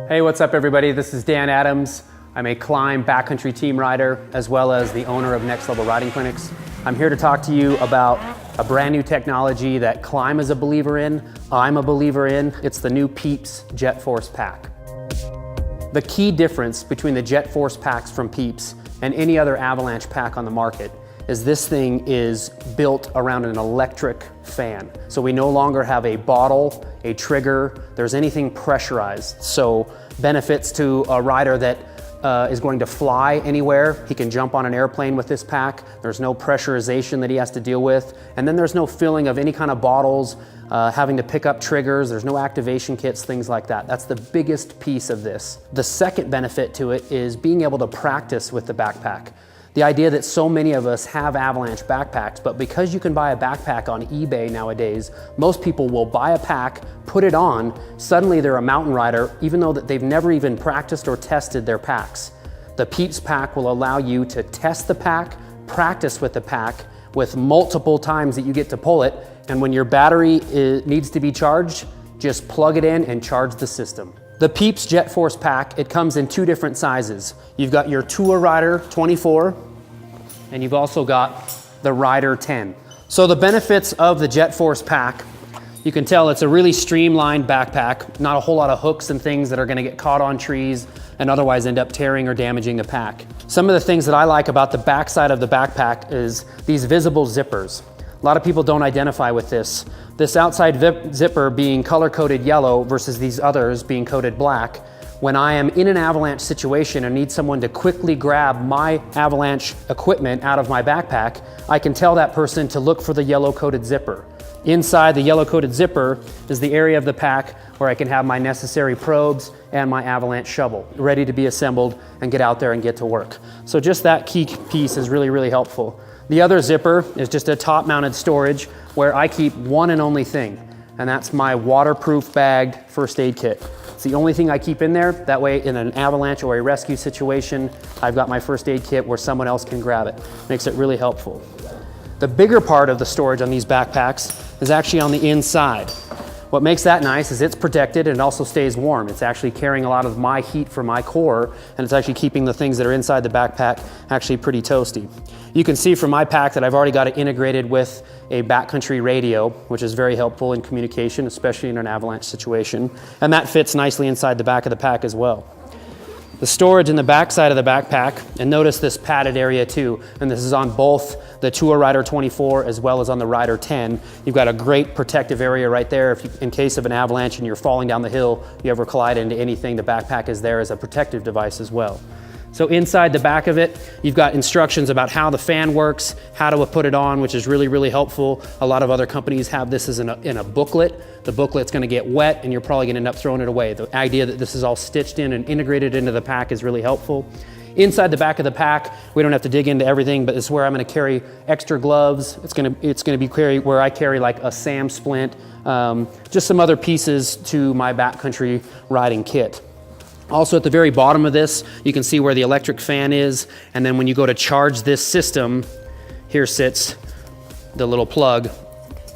Hey, what's up everybody? This is Dan Adams. I'm a climb backcountry team rider as well as the owner of Next Level Riding Clinics. I'm here to talk to you about a brand new technology that Climb is a believer in, I'm a believer in. It's the new PIEPS JetForce pack. The key difference between the JetForce packs from PIEPS and any other avalanche pack on the market is this thing is built around an electric fan. So we no longer have a bottle, a trigger, there's anything pressurized. So benefits to a rider that is going to fly anywhere. He can jump on an airplane with this pack. There's no pressurization that he has to deal with. And then there's no filling of any kind of bottles, having to pick up triggers. There's no activation kits, things like that. That's the biggest piece of this. The second benefit to it is being able to practice with the backpack. The idea that so many of us have avalanche backpacks, but because you can buy a backpack on eBay nowadays, most people will buy a pack, put it on, suddenly they're a mountain rider, even though that they've never even practiced or tested their packs. The PIEPS pack will allow you to test the pack, practice with the pack, with multiple times that you get to pull it, and when your battery needs to be charged, just plug it in and charge the system. The PIEPS JetForce pack, it comes in two different sizes. You've got your Tour Rider 24, and you've also got the Rider 10. So the benefits of the JetForce pack, you can tell it's a really streamlined backpack, not a whole lot of hooks and things that are gonna get caught on trees and otherwise end up tearing or damaging the pack. Some of the things that I like about the backside of the backpack is these visible zippers. A lot of people don't identify with this. This outside zipper being color-coded yellow versus these others being coded black. When I am in an avalanche situation and need someone to quickly grab my avalanche equipment out of my backpack, I can tell that person to look for the yellow-coded zipper. Inside the yellow-coded zipper is the area of the pack where I can have my necessary probes and my avalanche shovel ready to be assembled and get out there and get to work. So just that key piece is really, really helpful. The other zipper is just a top-mounted storage where I keep one and only thing, and that's my waterproof bagged first aid kit. It's the only thing I keep in there. That way in an avalanche or a rescue situation, I've got my first aid kit where someone else can grab it. Makes it really helpful. The bigger part of the storage on these backpacks is actually on the inside. What makes that nice is it's protected and it also stays warm. It's actually carrying a lot of my heat for my core, and it's actually keeping the things that are inside the backpack actually pretty toasty. You can see from my pack that I've already got it integrated with a backcountry radio, which is very helpful in communication, especially in an avalanche situation. And that fits nicely inside the back of the pack as well. The storage in the back side of the backpack, and notice this padded area too, and this is on both the Tour Rider 24 as well as on the Rider 10. You've got a great protective area right there. If you, in case of an avalanche and you're falling down the hill, you ever collide into anything, the backpack is there as a protective device as well. So inside the back of it, you've got instructions about how the fan works, how to put it on, which is really, really helpful. A lot of other companies have this as in a booklet. The booklet's gonna get wet and you're probably gonna end up throwing it away. The idea that this is all stitched in and integrated into the pack is really helpful. Inside the back of the pack, we don't have to dig into everything, but this is where I'm gonna carry extra gloves. It's gonna be where I carry like a SAM splint, just some other pieces to my backcountry riding kit. Also at the very bottom of this, you can see where the electric fan is, and then when you go to charge this system, here sits the little plug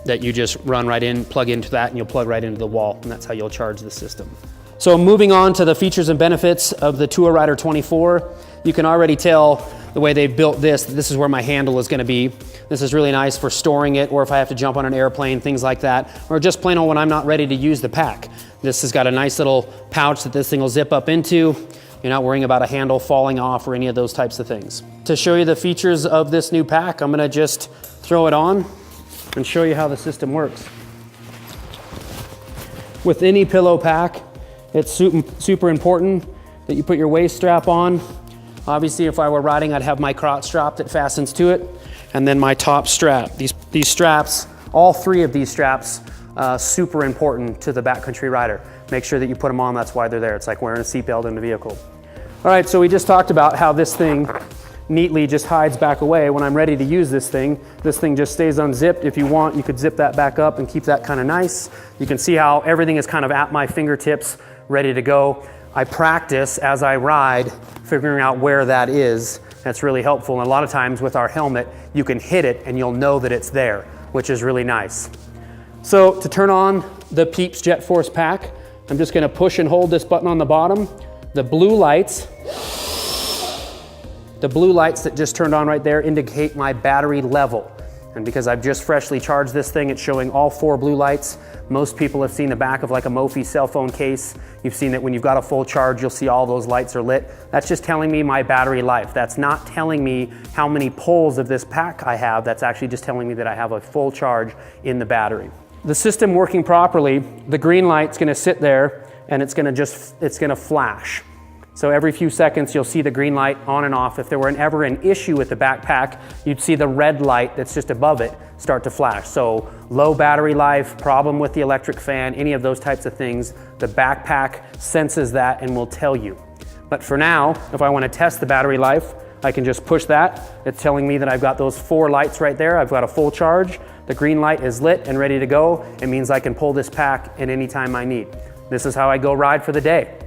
that you just run right in, plug into that, and you'll plug right into the wall, and that's how you'll charge the system. So moving on to the features and benefits of the Tour Rider 24, you can already tell the way they've built this is where my handle is gonna be. This is really nice for storing it, or if I have to jump on an airplane, things like that, or just plain old when I'm not ready to use the pack. This has got a nice little pouch that this thing will zip up into. You're not worrying about a handle falling off or any of those types of things. To show you the features of this new pack, I'm gonna just throw it on and show you how the system works. With any pillow pack, it's super important that you put your waist strap on. Obviously, if I were riding, I'd have my crotch strap that fastens to it, and then my top strap. These straps, all three of these straps, super important to the backcountry rider. Make sure that you put them on, that's why they're there. It's like wearing a seatbelt in the vehicle. All right, so we just talked about how this thing neatly just hides back away. When I'm ready to use this thing just stays unzipped. If you want, you could zip that back up and keep that kind of nice. You can see how everything is kind of at my fingertips, ready to go. I practice as I ride, figuring out where that is. That's really helpful. And a lot of times with our helmet, you can hit it and you'll know that it's there, which is really nice. So to turn on the PIEPS JetForce pack, I'm just gonna push and hold this button on the bottom. The blue lights that just turned on right there indicate my battery level. And because I've just freshly charged this thing, it's showing all 4 blue lights. Most people have seen the back of like a Mophie cell phone case. You've seen that when you've got a full charge, you'll see all those lights are lit. That's just telling me my battery life. That's not telling me how many pulls of this pack I have. That's actually just telling me that I have a full charge in the battery. The system working properly, the green light's gonna sit there and it's gonna flash. So every few seconds, you'll see the green light on and off. If there were ever an issue with the backpack, you'd see the red light that's just above it start to flash. So low battery life, problem with the electric fan, any of those types of things, the backpack senses that and will tell you. But for now, if I want to test the battery life, I can just push that. It's telling me that I've got those 4 lights right there. I've got a full charge. The green light is lit and ready to go. It means I can pull this pack at any time I need. This is how I go ride for the day.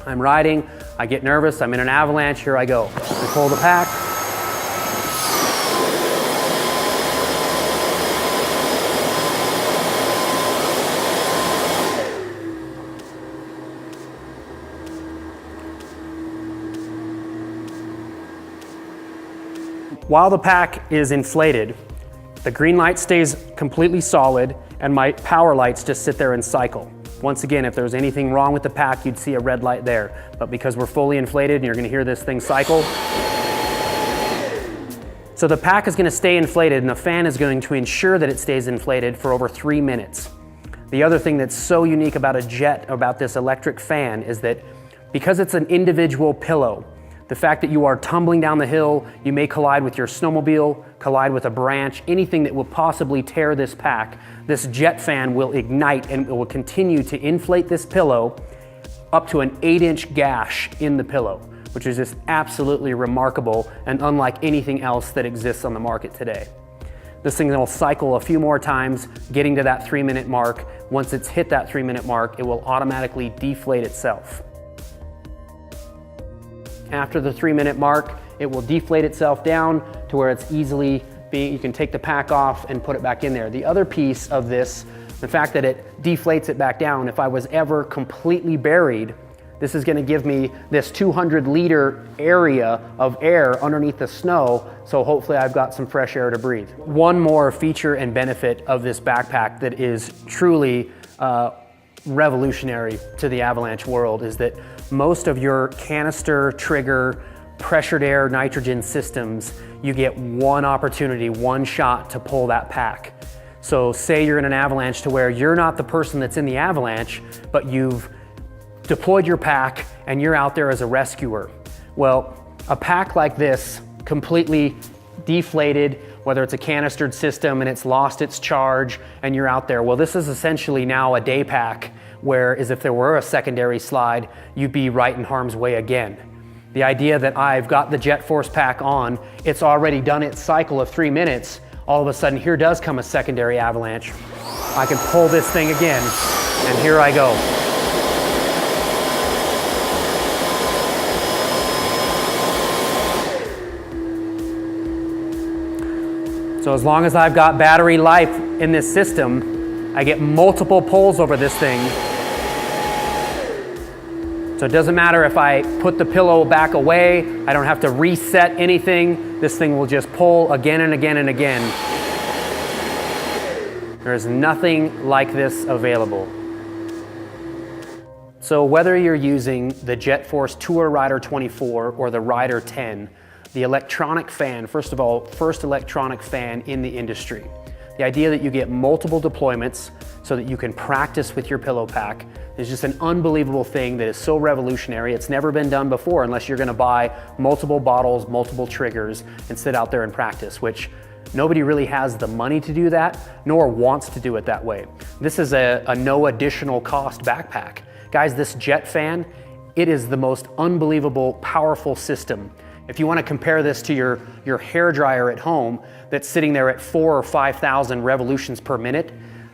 I'm riding, I get nervous, I'm in an avalanche, here I go. I pull the pack. While the pack is inflated, the green light stays completely solid and my power lights just sit there and cycle. Once again, if there was anything wrong with the pack, you'd see a red light there. But because we're fully inflated and you're gonna hear this thing cycle. So the pack is gonna stay inflated and the fan is going to ensure that it stays inflated for over 3 minutes. The other thing that's so unique about about this electric fan is that because it's an individual pillow, the fact that you are tumbling down the hill, you may collide with your snowmobile, collide with a branch, anything that will possibly tear this pack, this jet fan will ignite and it will continue to inflate this pillow up to an 8-inch gash in the pillow, which is just absolutely remarkable and unlike anything else that exists on the market today. This thing will cycle a few more times, getting to that 3-minute mark. Once it's hit that 3-minute mark, it will automatically deflate itself. After the 3-minute mark, it will deflate itself down to where it's easily you can take the pack off and put it back in there. The other piece of this, the fact that it deflates it back down, if I was ever completely buried, this is gonna give me this 200-liter area of air underneath the snow, so hopefully I've got some fresh air to breathe. One more feature and benefit of this backpack that is truly revolutionary to the avalanche world is that most of your canister, trigger, pressured air, nitrogen systems, you get one opportunity, one shot to pull that pack. So say you're in an avalanche to where you're not the person that's in the avalanche, but you've deployed your pack and you're out there as a rescuer. Well, a pack like this, completely deflated, whether it's a canistered system and it's lost its charge and you're out there, well, this is essentially now a day pack, whereas if there were a secondary slide, you'd be right in harm's way again. The idea that I've got the JetForce pack on, it's already done its cycle of 3 minutes, all of a sudden here does come a secondary avalanche. I can pull this thing again, and here I go. So as long as I've got battery life in this system, I get multiple pulls over this thing. So it doesn't matter if I put the pillow back away, I don't have to reset anything. This thing will just pull again and again and again. There's nothing like this available. So whether you're using the JetForce Tour Rider 24 or the Rider 10, the electronic fan, first of all, first electronic fan in the industry. The idea that you get multiple deployments so that you can practice with your pillow pack is just an unbelievable thing that is so revolutionary. It's never been done before unless you're gonna buy multiple bottles, multiple triggers, and sit out there and practice, which nobody really has the money to do that, nor wants to do it that way. This is a no additional cost backpack. Guys, this jet fan, it is the most unbelievable, powerful system. If you want to compare this to your hairdryer at home that's sitting there at 4,000 or 5,000 revolutions per minute,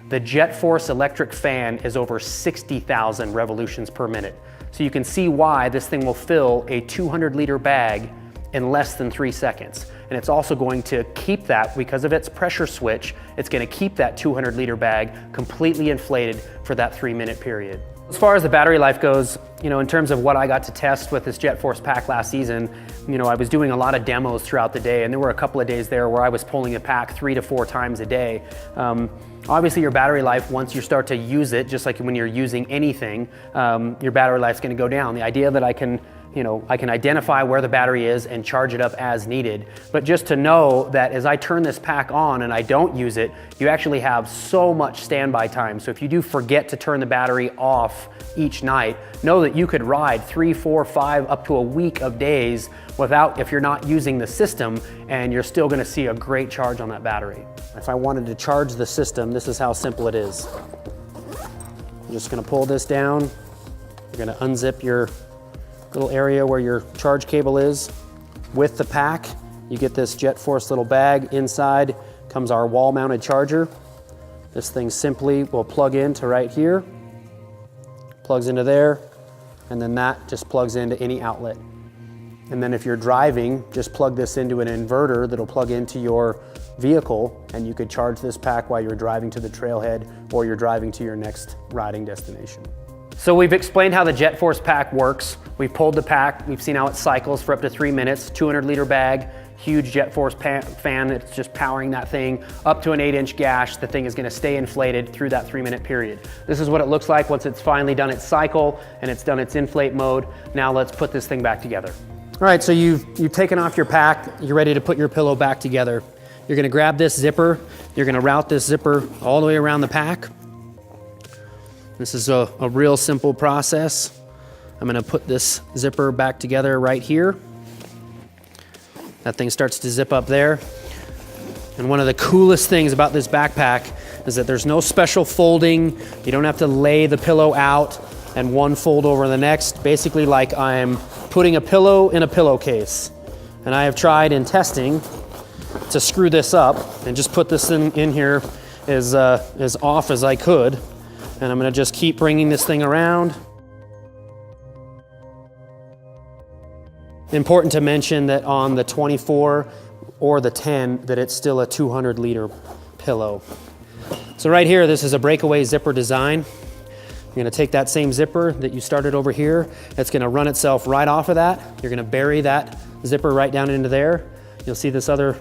the JetForce electric fan is over 60,000 revolutions per minute. So you can see why this thing will fill a 200-liter bag in less than 3 seconds. And it's also going to keep that, because of its pressure switch, it's going to keep that 200-liter bag completely inflated for that 3-minute period. As far as the battery life goes, you know, in terms of what I got to test with this JetForce pack last season, you know, I was doing a lot of demos throughout the day, and there were a couple of days there where I was pulling the pack 3 to 4 times a day. Obviously your battery life, once you start to use it, just like when you're using anything, your battery life's gonna go down. The idea that I can identify where the battery is and charge it up as needed. But just to know that as I turn this pack on and I don't use it, you actually have so much standby time. So if you do forget to turn the battery off each night, know that you could ride 3, 4, 5, up to a week of days without, if you're not using the system, and you're still gonna see a great charge on that battery. If I wanted to charge the system, this is how simple it is. I'm just gonna pull this down. You're gonna unzip your little area where your charge cable is. With the pack, you get this JetForce little bag. Inside comes our wall-mounted charger. This thing simply will plug into right here, plugs into there, and then that just plugs into any outlet. And then if you're driving, just plug this into an inverter that'll plug into your vehicle, and you could charge this pack while you're driving to the trailhead or you're driving to your next riding destination. So we've explained how the JetForce pack works. We've pulled the pack, we've seen how it cycles for up to 3 minutes, 200-liter bag, huge JetForce fan that's just powering that thing up to an 8-inch gash. The thing is gonna stay inflated through that 3-minute period. This is what it looks like once it's finally done its cycle and it's done its inflate mode. Now let's put this thing back together. All right, so you've taken off your pack, you're ready to put your pillow back together. You're gonna grab this zipper, you're gonna route this zipper all the way around the pack. This is a real simple process. I'm gonna put this zipper back together right here. That thing starts to zip up there. And one of the coolest things about this backpack is that there's no special folding. You don't have to lay the pillow out and one fold over the next. Basically like I'm putting a pillow in a pillowcase. And I have tried in testing to screw this up and just put this in here as off as I could. And I'm gonna just keep bringing this thing around. Important to mention that on the 24 or the 10, that it's still a 200-liter pillow. So right here, this is a breakaway zipper design. You're gonna take that same zipper that you started over here. It's gonna run itself right off of that. You're gonna bury that zipper right down into there. You'll see this other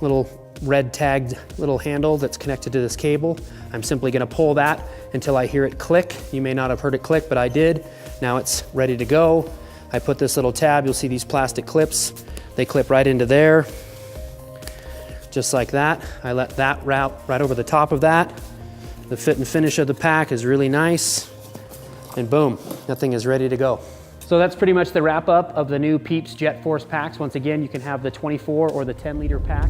little red tagged little handle that's connected to this cable. I'm simply gonna pull that until I hear it click. You may not have heard it click, but I did. Now it's ready to go. I put this little tab, you'll see these plastic clips. They clip right into there, just like that. I let that route right over the top of that. The fit and finish of the pack is really nice. And boom, that thing is ready to go. So that's pretty much the wrap up of the new PIEPS JetForce packs. Once again, you can have the 24 or the 10-liter pack.